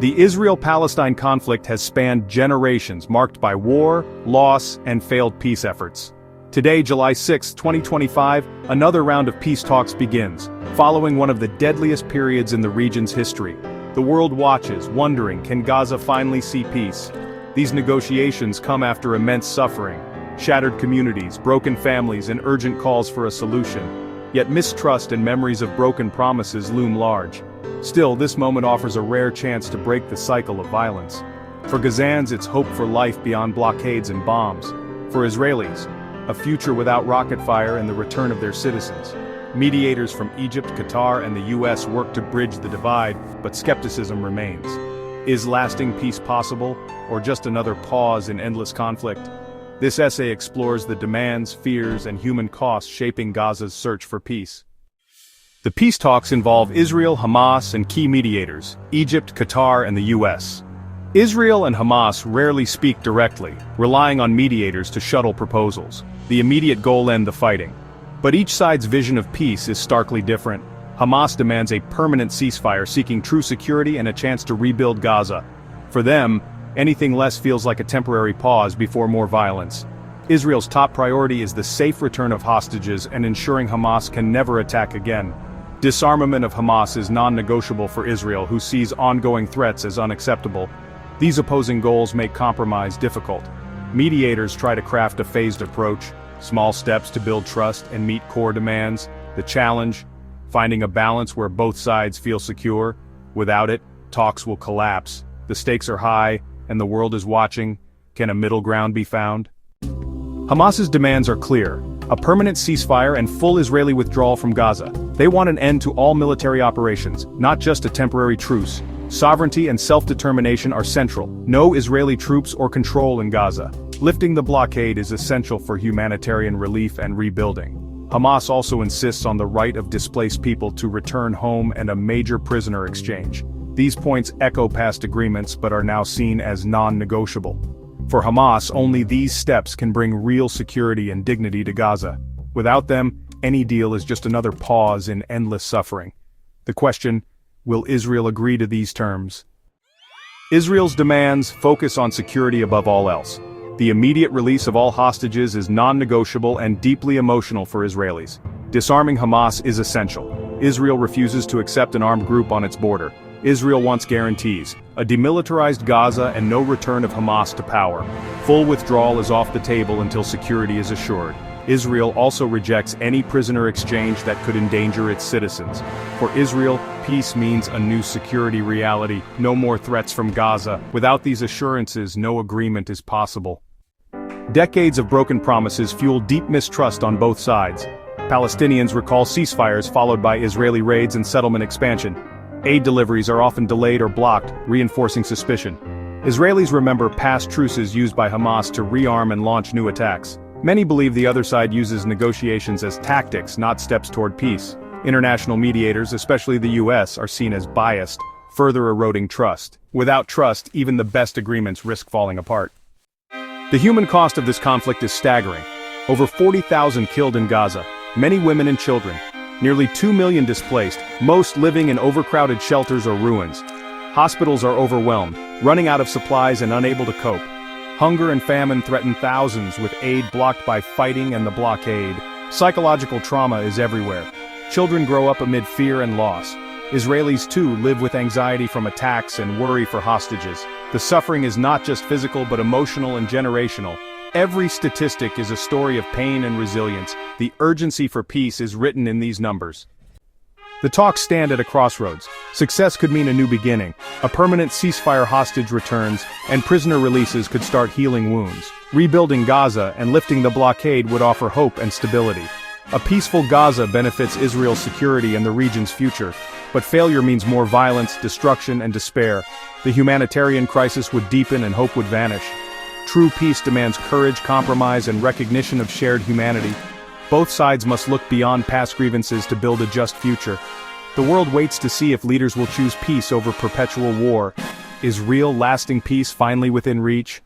The Israel-Palestine conflict has spanned generations marked by war, loss, and failed peace efforts. Today, July 6, 2025, another round of peace talks begins, following one of the deadliest periods in the region's history. The world watches, wondering, can Gaza finally see peace? These negotiations come after immense suffering, shattered communities, broken families, and urgent calls for a solution. Yet mistrust and memories of broken promises loom large. Still, this moment offers a rare chance to break the cycle of violence. For Gazans, it's hope for life beyond blockades and bombs. For Israelis, a future without rocket fire and the return of their citizens. Mediators from Egypt, Qatar, and the US work to bridge the divide, but skepticism remains. Is lasting peace possible, or just another pause in endless conflict? This essay explores the demands, fears, and human costs shaping Gaza's search for peace. The peace talks involve Israel, Hamas, and key mediators, Egypt, Qatar, and the US. Israel and Hamas rarely speak directly, relying on mediators to shuttle proposals. The immediate goal: end the fighting. But each side's vision of peace is starkly different. Hamas demands a permanent ceasefire, seeking true security and a chance to rebuild Gaza. For them, anything less feels like a temporary pause before more violence. Israel's top priority is the safe return of hostages and ensuring Hamas can never attack again. Disarmament of Hamas is non-negotiable for Israel, who sees ongoing threats as unacceptable. These opposing goals make compromise difficult. Mediators try to craft a phased approach, small steps to build trust and meet core demands. The challenge: finding a balance where both sides feel secure. Without it, talks will collapse. The stakes are high, and the world is watching. Can a middle ground be found? Hamas's demands are clear: a permanent ceasefire and full Israeli withdrawal from Gaza. They want an end to all military operations, not just a temporary truce. Sovereignty and self-determination are central. No Israeli troops or control in Gaza. Lifting the blockade is essential for humanitarian relief and rebuilding. Hamas also insists on the right of displaced people to return home and a major prisoner exchange. These points echo past agreements but are now seen as non-negotiable. For Hamas, only these steps can bring real security and dignity to Gaza. Without them, any deal is just another pause in endless suffering. The question: will Israel agree to these terms? Israel's demands focus on security above all else. The immediate release of all hostages is non-negotiable and deeply emotional for Israelis. Disarming Hamas is essential. Israel refuses to accept an armed group on its border. Israel wants guarantees: a demilitarized Gaza and no return of Hamas to power. Full withdrawal is off the table until security is assured. Israel also rejects any prisoner exchange that could endanger its citizens. For Israel, peace means a new security reality, no more threats from Gaza. Without these assurances, no agreement is possible. Decades of broken promises fuel deep mistrust on both sides. Palestinians recall ceasefires followed by Israeli raids and settlement expansion. Aid deliveries are often delayed or blocked, reinforcing suspicion. Israelis remember past truces used by Hamas to rearm and launch new attacks. Many believe the other side uses negotiations as tactics, not steps toward peace. International mediators, especially the US, are seen as biased, further eroding trust. Without trust, even the best agreements risk falling apart. The human cost of this conflict is staggering. Over 40,000 killed in Gaza, many women and children. Nearly 2 million displaced, most living in overcrowded shelters or ruins. Hospitals are overwhelmed, running out of supplies and unable to cope. Hunger and famine threaten thousands, with aid blocked by fighting and the blockade. Psychological trauma is everywhere. Children grow up amid fear and loss. Israelis too live with anxiety from attacks and worry for hostages. The suffering is not just physical but emotional and generational. Every statistic is a story of pain and resilience. The urgency for peace is written in these numbers. The talks stand at a crossroads. Success could mean a new beginning. A permanent ceasefire, hostage returns, and prisoner releases could start healing wounds. Rebuilding Gaza and lifting the blockade would offer hope and stability. A peaceful Gaza benefits Israel's security and the region's future. But failure means more violence, destruction, and despair. The humanitarian crisis would deepen and hope would vanish. True peace demands courage, compromise, and recognition of shared humanity. Both sides must look beyond past grievances to build a just future. The world waits to see if leaders will choose peace over perpetual war. Is real, lasting peace finally within reach?